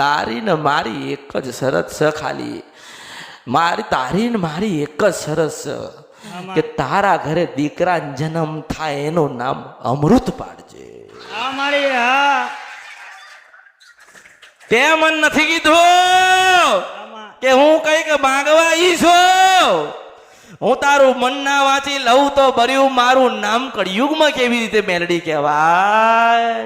તારી ને મારી એક જ શરત છે ખાલી, તારી ને મારી એક જ શરત છે કે તારા ઘરે દીકરા જન્મ થાય એનું નામ અમૃત પાડજે. તે મન નથી કીધું કે હું કઈક માંગવા ઈ છું. હું તારું મન ના વાંચી લઉં તો બર્યું મારું નામ કળિયુગમાં કેવી રીતે મેલડી કહેવાય.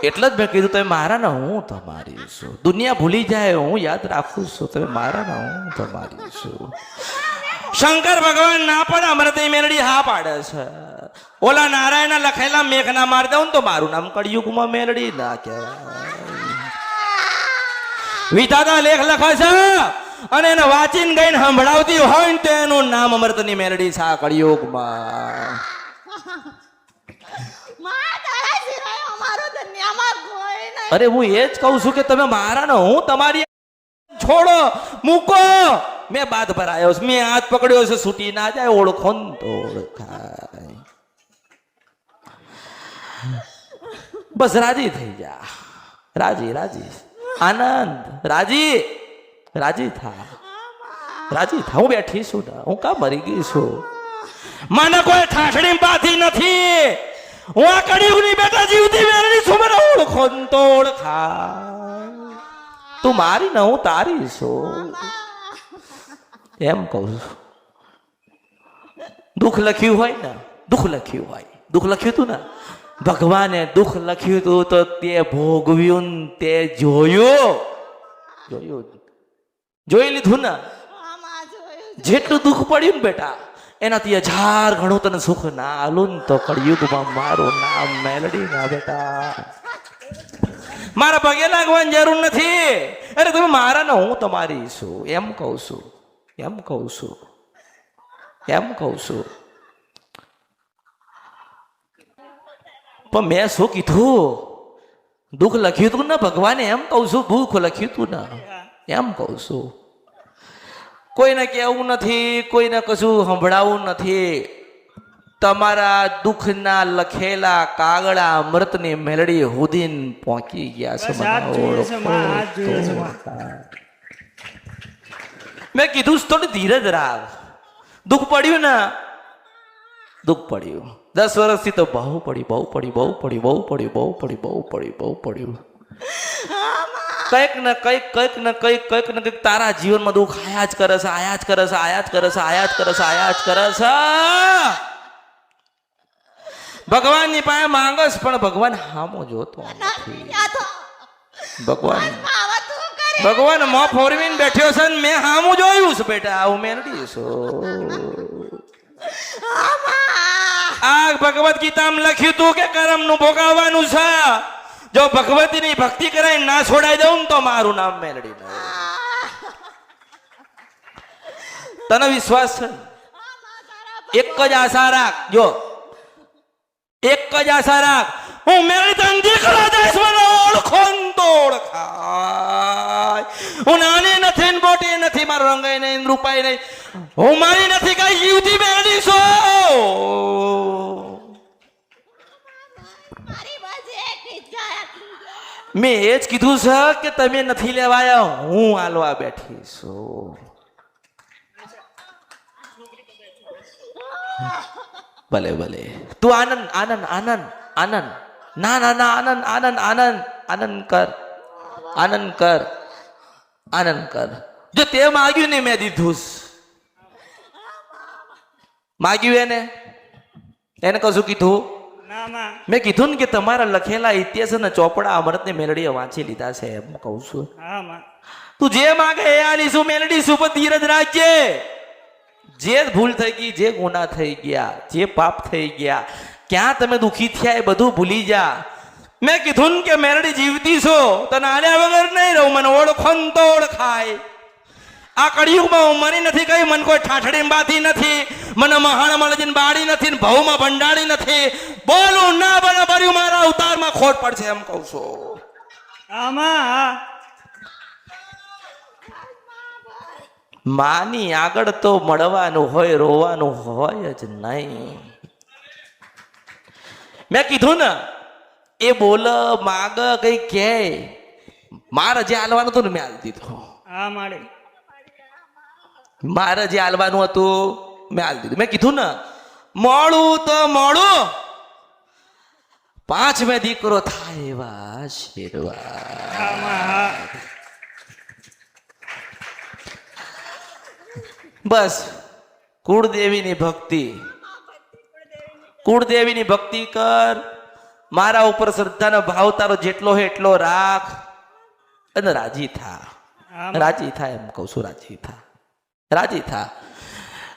એટલે જ મેં કીધું તમે મારા ને હું તમારી છું. દુનિયા ભૂલી જાય હું યાદ રાખું છું. તમે મારા ને હું તમારી છું. શંકર ભગવાન ના પણ અમૃતની મેલડી હા પાડે છે. ઓલા નારાયણ લખેલા મેઘ ના મારી દઉં તો મારું નામ કળિયુગમાં મેલડી ના કહેવાય. વિધાતા લેખ લખે છે અને એને વાંચીને ગઈને સંભળાવતી હોય ને તો એનું નામ અમૃતની મેલડી છે કળિયુગમાં. અરે હું એ જ કહું છું કે તમે મારા ને હું તમારી છોડો મૂકો. મેં બાદ પર આવ્યો છું, મેં હાથ પકડ્યો છે, છૂટી ના જાય. ઓળખો ને તો ઓળખાય. બસ રાજી થઈ જા. રાજી રાજી આનંદ રાજી રાજી થા. રાજી થા. હું બેઠી છું ને, હું કા મરી ગઈ છું. મને કોઈ ઠાઠડી બાથી નથી. હું આ કળિયુગની બેટા જીવતી મેલડી છું. મને ઓળખો ને તો ઓળખાય. તું મારી ને હું તારી છું એમ કહું છું. દુઃખ લખ્યું હોય ને, દુઃખ લખ્યું હોય, દુઃખ લખ્યું તું ને, ભગવાને દુઃખ લખ્યું તું તો તે ભોગવ્યું ને તે જોયું. જોઈ લીધું ને. જેટલું દુઃખ પડ્યું ને બેટા એનાથી 1000 ગણું તને સુખ ના આલું ને તો કળિયુગમાં મારું નામ મેલડી ના બેટા. મારા પગે લાગવાની જરૂર નથી. અરે તમે મારા ને હું તમારી છું એમ કહું છું. એમ કહું છું. એમ કહું છું. પણ મેં શું કીધું? દુઃખ લખ્યું તું ને ભગવાને એમ કહું છું. દુઃખ લખ્યું તું ને એમ કહું છું. કોઈને કહેવું નથી, કોઈને કશું સંભળાવું નથી. તમારા દુઃખના લખેલા કાગડા અમૃતની મેલડી હુદીન પહોંચી ગયા છે. મેં કીધું થોડી ધીરજ રાખ. દુઃખ પડ્યું ને, દુઃખ પડ્યું. 10 વર્ષથી તો બહુ પડ્યું, બહુ પડ્યું, બહુ પડ્યું, બહુ પડ્યું, બહુ પડ્યું, બહુ પડ્યું, બહુ પડ્યું. કંઈક ને કંઈક, કંઈક ને કંઈક, કંઈક ને કંઈક તારા જીવનમાં દુઃખ આયા જ કરે છે, આયા જ કરે છે, આયા જ કરે છે, આયા જ કરે છે, આયા જ કરે છે. ભગવાનની પાસે માંગસ પણ ભગવાન હામો જોતો નથી. ભગવાન મોં ફોરવીને બેઠ્યો છે ને મેં હામું જોયું છે બેટા. આવું મેલડી છું. આ ભગવદ ગીતામાં લખ્યું તું કે કર્મનું ભોગવવાનું છે. જો ભગવતીની ભક્તિ કરાય ના છોડાઈ દઉં તો મારું નામ મેલડી ના. તને વિશ્વાસ છે? એક જ આશા રાખ. જો એક જ આશા રાખ. હું મેલડી તને દીકરો દઈશ. મને ઓળખો ને તો ઓળખાય. હું નાની નથી ને મોટી નથી. મારો રંગાઈ નહીં, રૂપાઈ નહીં. હું મારી નથી કઈ જીવતી મેલડી છું. મેં એ જ કીધું છે કે તમે નથી લેવાયા, હું હાલવા બેઠી છું. ભલે ભલે તું આનંદ આનંદ આનંદ આનંદ. ના ના ના આનંદ આનંદ આનંદ આનંદ કર. આનંદ કર. આનંદ કર. જો તે માગ્યું ને મેં દીધું. માગ્યું એને કશું કીધું? મેં કીધું ને કે તમારા લખેલા ઇતિહાસ અને ચોપડા અમૃતની મેલડીએ વાંચી લીધા છે એમ કહું છું. તું જે માગે એ આલીશું મેલડી શું. પણ ધીરજ રાખજે. જે ભૂલ થઈ ગઈ, જે ગુના થઈ ગયા, જે પાપ થઈ ગયા, ક્યાં તમે દુખી થયા એ બધું ભૂલી જા. મેં કીધું ને કે મેલડી જીવતી છો તને આલ્યા વગર નહીં રહું. મને ઓળખો ને તો ઓળખાય. આ કળિયુગમાં હું મરી નથી કઈ. મને કોઈ ઠાઠડી બાથી નથી. મને મહાણ મળજીને બાળી નથી ને ભાવમાં ભંડાળી નથી. બોલું ના બને ભર્યું મારા અવતારમાં ખોટ પડશે એમ કહું છું. માની આગળ તો મળવાનું હોય, રોવાનું હોય જ નહીં. મેં કીધું ને એ બોલ માગ કઈ કે મારે જે હાલવાનું હતું ને મેં હાલ દીધું. હા મારે મારે જે હાલવાનું હતું મેં હાલ દીધું. મેં કીધું ને મોડું તો મોડું 5 મેં દીકરો થાય એવા આશીર્વાદ. હા માં હા બસ કુળદેવીની ભક્તિ, કુળદેવીની ભક્તિ કર. મારા ઉપર શ્રદ્ધાનો ભાવ તારો જેટલો હોય એટલો રાખ અને રાજી થા. રાજી થા એમ કહું છું, રાજી થા, રાજી થા.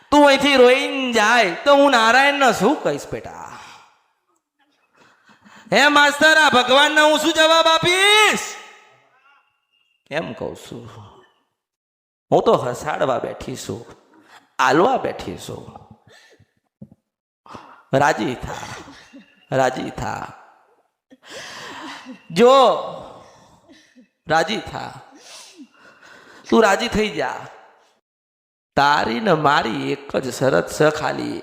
તું અહીંથી રોઈને જાય તો હું નારાયણને શું કહીશ બેટા? હે માસ્તર, આ ભગવાનને હું શું જવાબ આપીશ એમ કહું છું. હું તો હસાડવા બેઠી છું, આલવા બેઠી છું. રાજી થા, રાજી થા. જો રાજી થા, તું રાજી થઈ જા. તારી ને મારી એક જ શરત છે, ખાલી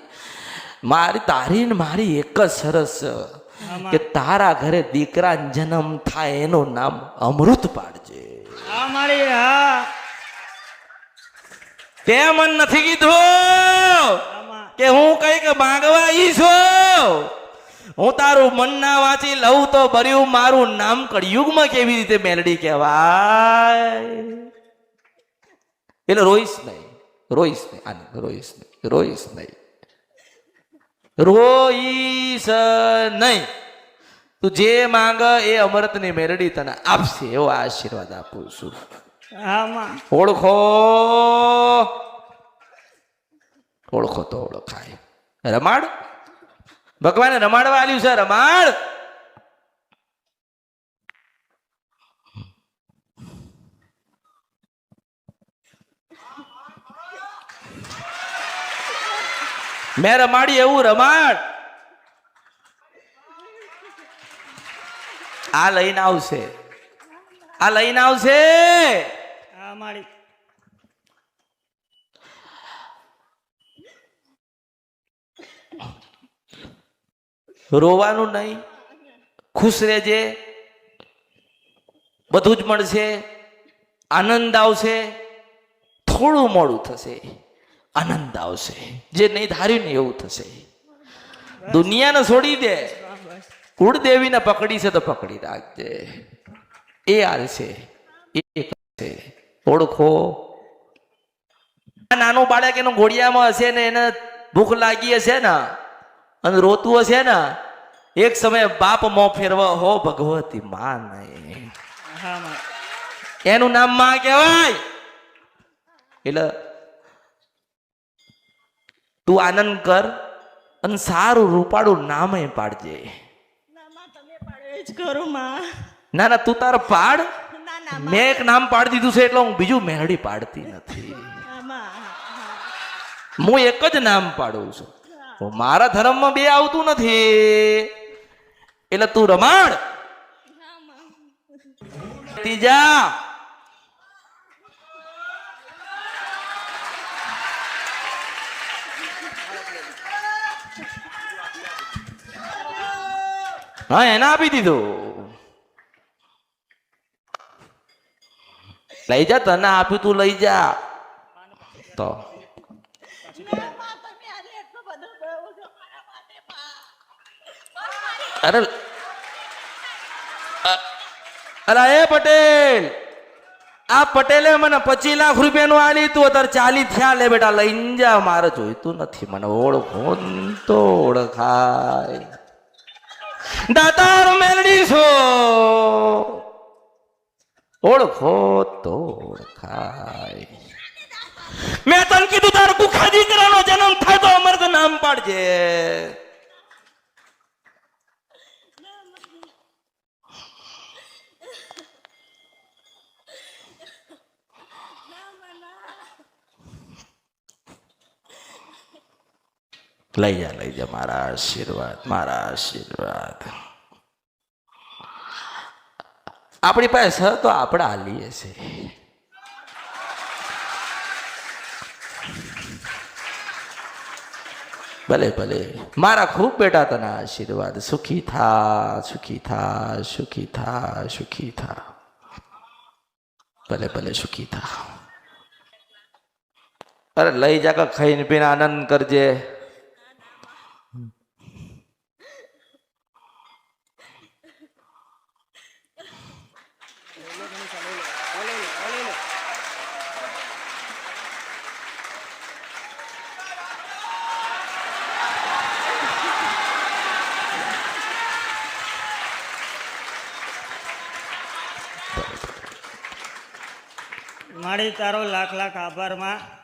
મારી તારી ને મારી એક જ શરત છે કે તારા ઘરે દીકરા જન્મ થાય એનું નામ અમૃત પાડજે. હા મારી હા તે મન નથી કીધું કે હું કઈક માંગવા ઈ છું. હું તારું મન ના વાંચી લઉં તો ભર્યું મારું નામ કળિયુગમાં કેવી રીતે મેલડી કહેવાય. એટલે રોઈશ નહીં, રોઈશ નહીં, આને રોઈશ નહીં, રોઈશ નહીં, રોઈશ નહીં. તું જે માંગ એ અમૃતની મેલડી તને આપશે એવો આશીર્વાદ આપું છું. હા માં ઓળખો, ઓળખો તો ઓળખાય. રમાડ ભગવાને રમાડવા આલ્યું છે, રમાડ. મેં રમાડી એવું રમાડ. આ લઈને આવશે, આ લઈને આવશે. હા મારી રોવાનું નહીં, ખુશ રહેજે. બધું જ મળશે, આનંદ આવશે. થોડું મોડું થશે, આનંદ આવશે. જે નહીં ધાર્યું ને એવું થશે. દુનિયાને છોડી દે, કુળદેવીને પકડી છે તો પકડી રાખજે. એ હાલશે, એ કરશે. ઓળખો. નાનું બાળક એનું ઘોડિયામાં હશે ને એને ભૂખ લાગી હશે ને અને રોતું હશે ને, એક સમયે બાપ મોં ફેરવા હો ભગવતી માં નહીં. હા માં એનું નામ માં કહેવાય. એટલે તું આનંદ કર અને સારું રૂપાળું નામ પાડજે. ના માં તમે પાડો જ કરું માં. ના ના તું તાર પાડ. ના ના મેં એક નામ પાડી દીધું છે એટલે હું બીજું મેળડી પાડતી નથી. હું એક જ નામ પાડું છું. મારા ધર્મમાં બે આવતું નથી. એટલે તું રમાડ. ત્રીજા હા એને આપી દીધું. લઈ જા, તને આપ્યું તું લઈ જા. તો અરે અરે એ પટેલ, આ પટેલે મને 25 લાખ રૂપિયાનું આલી તું, અત્યારે 40 થયા. લે બેટા લઈને જા, મારે જોઈતું નથી. મને ઓળખો તો ઓળખાય. દાતાર મેલડી છો, ઓળખો તો ઓળખાય. મેં તને કીધું તારો કુખા દીકરાનો જન્મ થાય તો અમર નામ પાડજે. લઈ જા, લઈ જા. મારા આશીર્વાદ, મારા આશીર્વાદ. આપણી પાસે તો આપણે હાલીએ છીએ. ભલે ભલે મારા ખૂબ બેટા તને આશીર્વાદ. સુખી થા, સુખી થા, સુખી થા, સુખી થા. ભલે ભલે સુખી થા. અરે લઈ જા કે ખાઈને પીને આનંદ કરજે. મારી તારો લાખ લાખ આભાર માં.